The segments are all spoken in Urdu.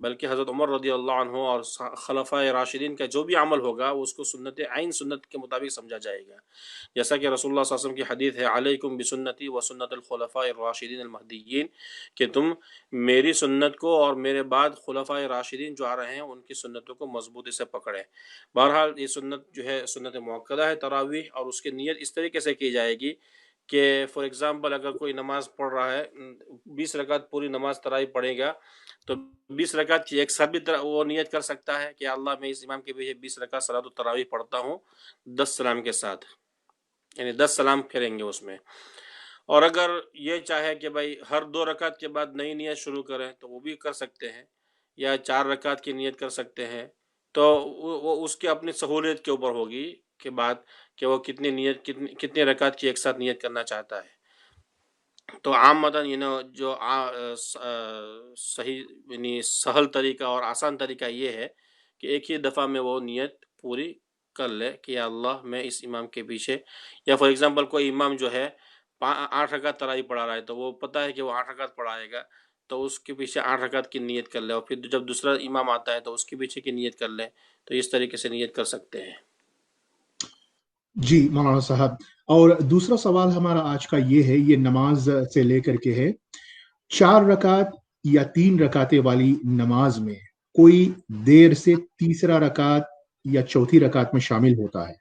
بلکہ حضرت عمر رضی اللہ عنہ اور خلفائے راشدین کا جو بھی عمل ہوگا وہ اس کو سنت عین سنت کے مطابق سمجھا جائے گا. جیسا کہ رسول اللہ صلی اللہ علیہ وسلم کی حدیث ہے علیکم بسنتی و سنت الخلفاء الراشدین المہدیین، کہ تم میری سنت کو اور میرے بعد خلفائے راشدین جو آ رہے ہیں ان کی سنتوں کو مضبوطی سے پکڑیں. بہرحال یہ سنت جو ہے سنت موقدہ ہے تراویح، اور اس کی نیت اس طریقے سے کی جائے گی کہ فار ایگزامپل اگر کوئی نماز پڑھ رہا ہے 20 رکعت پوری نماز تراویح پڑھے گا تو 20 رکعت کی ایک ساتھ بھی وہ نیت کر سکتا ہے کہ اللہ میں اس امام کے پیچھے 20 رکعت صلاۃ التراویح پڑھتا ہوں 10 سلام کے ساتھ، یعنی 10 سلام پھیریں گے اس میں. اور اگر یہ چاہے کہ بھائی ہر 2 رکعت کے بعد نئی نیت شروع کریں تو وہ بھی کر سکتے ہیں، یا 4 رکعت کی نیت کر سکتے ہیں. تو وہ اس کی اپنی سہولیت کے اوپر ہوگی کہ بات کہ وہ کتنی رکعت کی ایک ساتھ نیت کرنا چاہتا ہے. تو عام مدن جو صحیح یعنی سہل طریقہ اور آسان طریقہ یہ ہے کہ ایک ہی دفعہ میں وہ نیت پوری کر لے کہ یا اللہ میں اس امام کے پیچھے، یا فار ایگزامپل کوئی امام جو ہے 8 رکعت تراویح پڑھا رہا ہے تو وہ پتہ ہے کہ وہ 8 رکعت پڑھائے گا، تو اس کے پیچھے 8 رکعت کی نیت کر لے، اور پھر جب دوسرا امام آتا ہے تو اس کے پیچھے کی نیت کر لے. تو اس طریقے سے نیت کر سکتے ہیں. جی مولانا صاحب، اور دوسرا سوال ہمارا آج کا یہ ہے، یہ نماز سے لے کر کے ہے، 4 رکعت یا 3 رکعتیں والی نماز میں کوئی دیر سے تیسرا رکعت یا چوتھی رکعت میں شامل ہوتا ہے،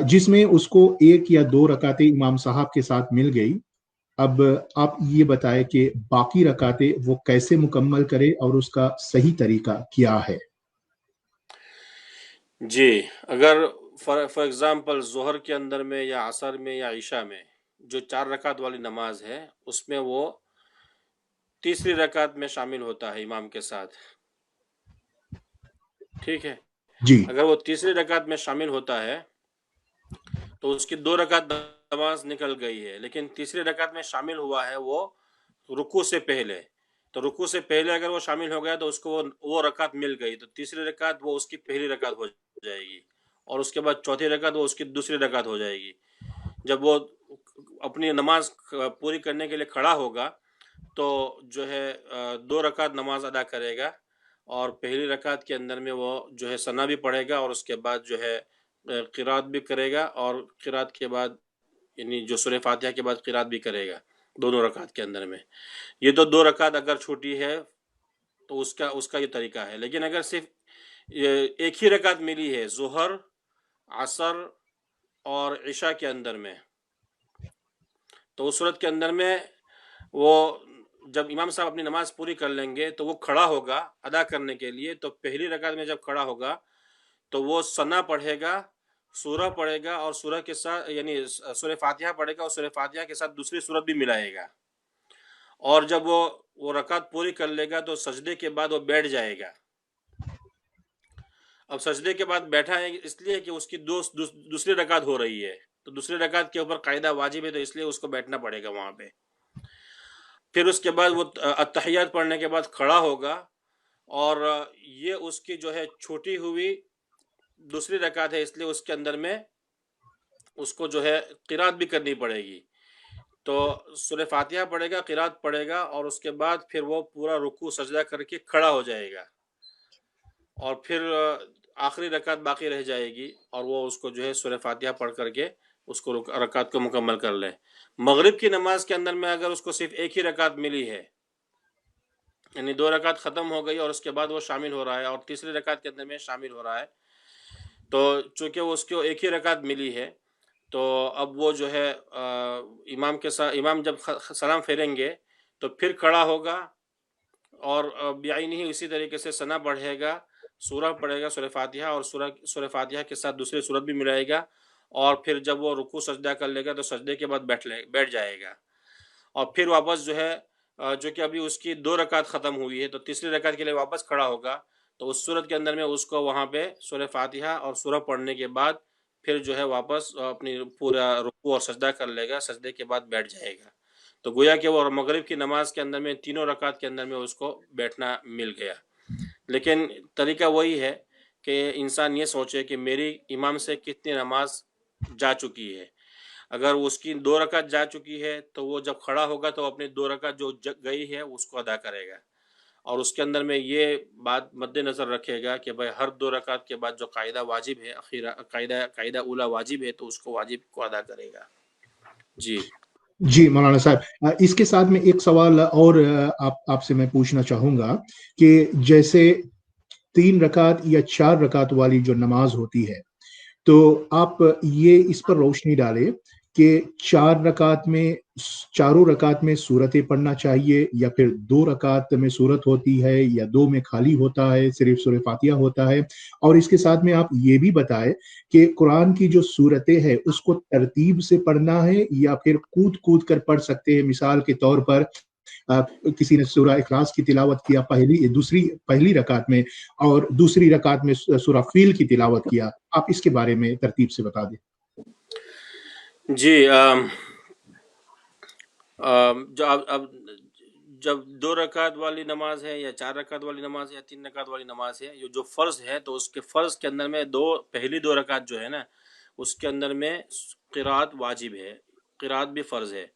جس میں اس کو 1 یا 2 رکعتیں امام صاحب کے ساتھ مل گئی. اب آپ یہ بتائیں کہ باقی رکعتیں وہ کیسے مکمل کرے اور اس کا صحیح طریقہ کیا ہے؟ جی، اگر فار ایگزامپل ظہر کے اندر میں یا عصر میں یا عشاء میں جو 4 رکعت والی نماز ہے اس میں وہ تیسری رکعت میں شامل ہوتا ہے امام کے ساتھ، ٹھیک ہے. جی اگر وہ تیسری رکعت میں شامل ہوتا ہے تو اس کی 2 رکعت نماز نکل گئی ہے، لیکن تیسری رکعت میں شامل ہوا ہے وہ رکوع سے پہلے. تو رکوع سے پہلے اگر وہ شامل ہو گیا تو اس کو وہ رکعت مل گئی، تو تیسری رکعت وہ اس کی پہلی رکعت ہو جائے گی، اور اس کے بعد چوتھی رکعت وہ اس کی دوسری رکعت ہو جائے گی. جب وہ اپنی نماز پوری کرنے کے لیے کھڑا ہوگا تو جو ہے 2 رکعت نماز ادا کرے گا، اور پہلی رکعت کے اندر میں وہ جو ہے ثنا بھی پڑھے گا، اور اس کے بعد جو ہے قرات بھی کرے گا، اور قرات کے بعد یعنی جو سورہ فاتحہ کے بعد قرات بھی کرے گا دونوں رکعت کے اندر میں. یہ تو 2 رکعت اگر چھوٹی ہے تو اس کا یہ طریقہ ہے. لیکن اگر صرف ایک ہی رکعت ملی ہے ظہر، عصر اور عشاء کے اندر میں، تو اس صورت کے اندر میں وہ جب امام صاحب اپنی نماز پوری کر لیں گے تو وہ کھڑا ہوگا ادا کرنے کے لیے. تو پہلی رکعت میں جب کھڑا ہوگا تو وہ ثنا پڑھے گا، سورہ پڑھے گا، اور سورہ کے ساتھ یعنی سورہ فاتحہ پڑھے گا، اور سورہ فاتحہ کے ساتھ دوسری سورت بھی ملائے گا. اور جب وہ رکعت پوری کر لے گا تو سجدے کے بعد وہ بیٹھ جائے گا. اب سجدے کے بعد بیٹھا ہے اس لیے کہ اس کی دوسری رکعت ہو رہی ہے، تو دوسری رکعت کے اوپر قاعدہ واجب ہے، تو اس لیے اس کو بیٹھنا پڑے گا وہاں پہ. پھر اس کے بعد وہ التحیات پڑھنے کے بعد کھڑا ہوگا، اور یہ اس کی جو ہے چھوٹی ہوئی دوسری رکعت ہے، اس لیے اس کے اندر میں اس کو جو ہے قرات بھی کرنی پڑے گی. تو سورہ فاتحہ پڑھے گا، قرات پڑھے گا، اور اس کے بعد پھر وہ پورا رکوع سجدہ کر کے کھڑا ہو جائے گا، اور پھر آخری رکعت باقی رہ جائے گی، اور وہ اس کو جو ہے سورہ فاتحہ پڑھ کر کے اس کو رکعت کو مکمل کر لے. مغرب کی نماز کے اندر میں اگر اس کو صرف ایک ہی رکعت ملی ہے، یعنی 2 رکعت ختم ہو گئی اور اس کے بعد وہ شامل ہو رہا ہے اور تیسری رکعت کے اندر میں شامل ہو رہا ہے، تو چونکہ وہ اس کو ایک ہی رکعت ملی ہے تو اب وہ جو ہے امام کے ساتھ، امام جب سلام پھیریں گے تو پھر کھڑا ہوگا، اور بعینہ ہی اسی طریقے سے ثنا پڑھے گا، سورہ پڑھے گا سورہ فاتحہ، اور سورہ فاتحہ کے ساتھ دوسری سورت بھی ملائے گا، اور پھر جب وہ رکوع سجدہ کر لے گا تو سجدے کے بعد بیٹھ جائے گا. اور پھر واپس جو ہے جو کہ ابھی اس کی 2 رکعت ختم ہوئی ہے تو تیسری رکعت کے لیے واپس کھڑا ہوگا. تو اس صورت کے اندر میں اس کو وہاں پہ سورہ فاتحہ اور سورہ پڑھنے کے بعد پھر جو ہے واپس اپنی پورا رکوع اور سجدہ کر لے گا، سجدے کے بعد بیٹھ جائے گا. تو گویا کہ وہ مغرب کی نماز کے اندر میں تینوں رکعت کے اندر میں اس کو بیٹھنا مل گیا. لیکن طریقہ وہی ہے کہ انسان یہ سوچے کہ میری امام سے کتنی نماز جا چکی ہے. اگر اس کی 2 رکعت جا چکی ہے تو وہ جب کھڑا ہوگا تو اپنی 2 رکعت جو گئی ہے اس کو ادا کرے گا، اور اس کے اندر میں یہ بات مد نظر رکھے گا کہ بھائی ہر 2 رکعت کے بعد جو قاعدہ واجب ہے، قاعدہ اولا واجب ہے، تو اس کو واجب کو ادا کرے گا. جی جی مولانا صاحب، اس کے ساتھ میں ایک سوال اور آپ سے میں پوچھنا چاہوں گا کہ جیسے 3 رکعت یا 4 رکعت والی جو نماز ہوتی ہے، تو آپ یہ اس پر روشنی ڈالیں کہ 4 رکعت میں چاروں رکعت میں سورتیں پڑھنا چاہیے، یا پھر 2 رکعت میں سورت ہوتی ہے، یا 2 میں خالی ہوتا ہے، صرف سورہ فاتحہ ہوتا ہے. اور اس کے ساتھ میں آپ یہ بھی بتائیں کہ قرآن کی جو سورتیں ہیں اس کو ترتیب سے پڑھنا ہے، یا پھر کود کود کر پڑھ سکتے ہیں. مثال کے طور پر کسی نے سورہ اخلاص کی تلاوت کیا پہلی رکعت میں، اور دوسری رکعت میں سورہ فیل کی تلاوت کیا. آپ اس کے بارے میں ترتیب سے بتا دیں. جی جب 2 رکعت والی نماز ہے، یا 4 رکعت والی نماز ہے، یا 3 رکعت والی نماز ہے، یہ جو فرض ہے، تو اس کے فرض کے اندر میں پہلی 2 رکعت جو ہے نا، اس کے اندر میں قرات واجب ہے، قرات بھی فرض ہے.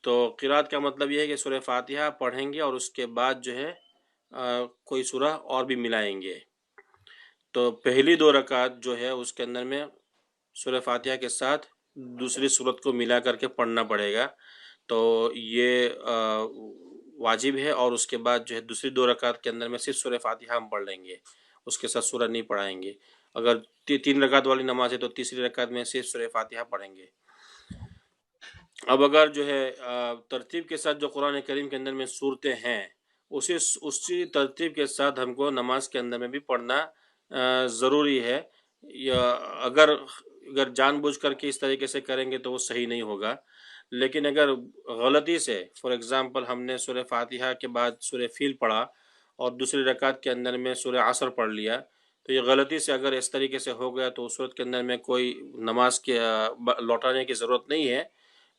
تو قرات کا مطلب یہ ہے کہ سورہ فاتحہ پڑھیں گے اور اس کے بعد جو ہے کوئی سورہ اور بھی ملائیں گے. تو پہلی 2 رکعت جو ہے اس کے اندر میں سورہ فاتحہ کے ساتھ دوسری سورت کو ملا کر کے پڑھنا پڑے گا. تو یہ واجب ہے. اور اس کے بعد جو ہے دوسری 2 رکعت کے اندر میں صرف سورہ فاتحہ ہم پڑھ لیں گے، اس کے ساتھ سورہ نہیں پڑھائیں گے. اگر 3 رکعت والی نماز ہے تو تیسری رکعت میں صرف سورہ فاتحہ پڑھیں گے. اب اگر جو ہے ترتیب کے ساتھ جو قرآن کریم کے اندر میں صورتیں ہیں، اسی ترتیب کے ساتھ ہم کو نماز کے اندر میں بھی پڑھنا ضروری ہے. یا اگر جان بوجھ کر کے اس طریقے سے کریں گے تو وہ صحیح نہیں ہوگا. لیکن اگر غلطی سے فار ایگزامپل ہم نے سورہ فاتحہ کے بعد سورہ فیل پڑھا اور دوسری رکعت کے اندر میں سورہ عصر پڑھ لیا، تو یہ غلطی سے اگر اس طریقے سے ہو گیا تو اس صورت کے اندر میں کوئی نماز کے لوٹانے کی ضرورت نہیں ہے،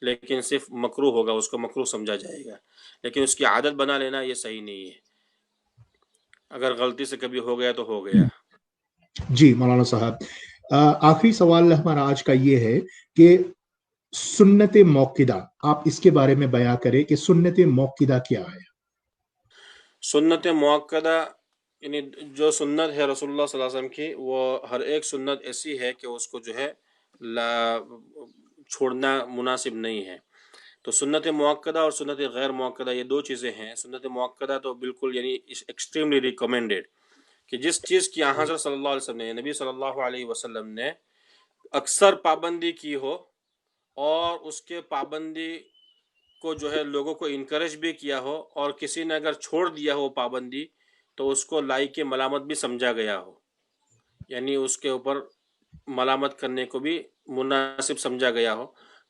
لیکن صرف مکروہ ہوگا، اس کو مکروہ سمجھا جائے گا. لیکن اس کی عادت بنا لینا یہ صحیح نہیں ہے. اگر غلطی سے کبھی ہو گیا تو ہو گیا. جی مولانا صاحب، آخری سوال ہمارا آج کا یہ ہے کہ سنت موقدہ، آپ اس کے بارے میں بیان کریں کہ سنت موقدہ کیا ہے. سنت موقدہ یعنی جو سنت ہے رسول اللہ صلی اللہ علیہ وسلم کی، وہ ہر ایک سنت ایسی ہے کہ اس کو جو ہے چھوڑنا مناسب نہیں ہے. تو سنت موقدہ اور سنت غیر موقدہ یہ 2 چیزیں ہیں. سنت موقدہ تو بالکل یعنی ایکسٹریملی ریکمینڈیڈ، کہ جس چیز کی حضرت صلی اللہ علیہ وسلم نے، نبی صلی اللہ علیہ وسلم نے اکثر پابندی کی ہو، اور اس کے پابندی کو جو ہے لوگوں کو انکریج بھی کیا ہو، اور کسی نے اگر چھوڑ دیا ہو پابندی تو اس کو لائق ملامت بھی سمجھا گیا ہو، یعنی اس کے اوپر ملامت کرنے کو بھی مناسب سمجھا گیا ہو.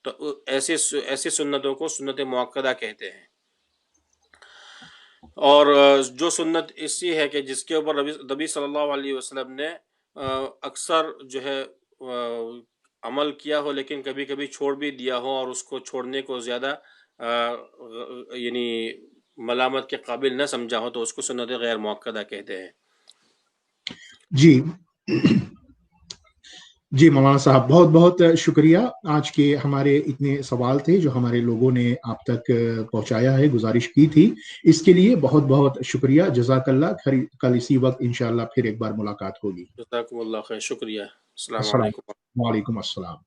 تو ایسی سنتوں کو سنت موقدہ کہتے ہیں. اور جو سنت اسی ہے کہ جس کے اوپر نبی صلی اللہ علیہ وسلم نے اکثر جو ہے عمل کیا ہو، لیکن کبھی کبھی چھوڑ بھی دیا ہو، اور اس کو چھوڑنے کو زیادہ یعنی ملامت کے قابل نہ سمجھا ہو، تو اس کو سنت غیر موقدہ کہتے ہیں. جی مولانا صاحب، بہت بہت شکریہ. آج کے ہمارے اتنے سوال تھے جو ہمارے لوگوں نے آپ تک پہنچایا ہے، گزارش کی تھی، اس کے لیے بہت بہت شکریہ. جزاک اللہ. کل اسی وقت انشاءاللہ پھر ایک بار ملاقات ہوگی. جزاکم اللہ خیر. شکریہ. السلام علیکم. وعلیکم السلام.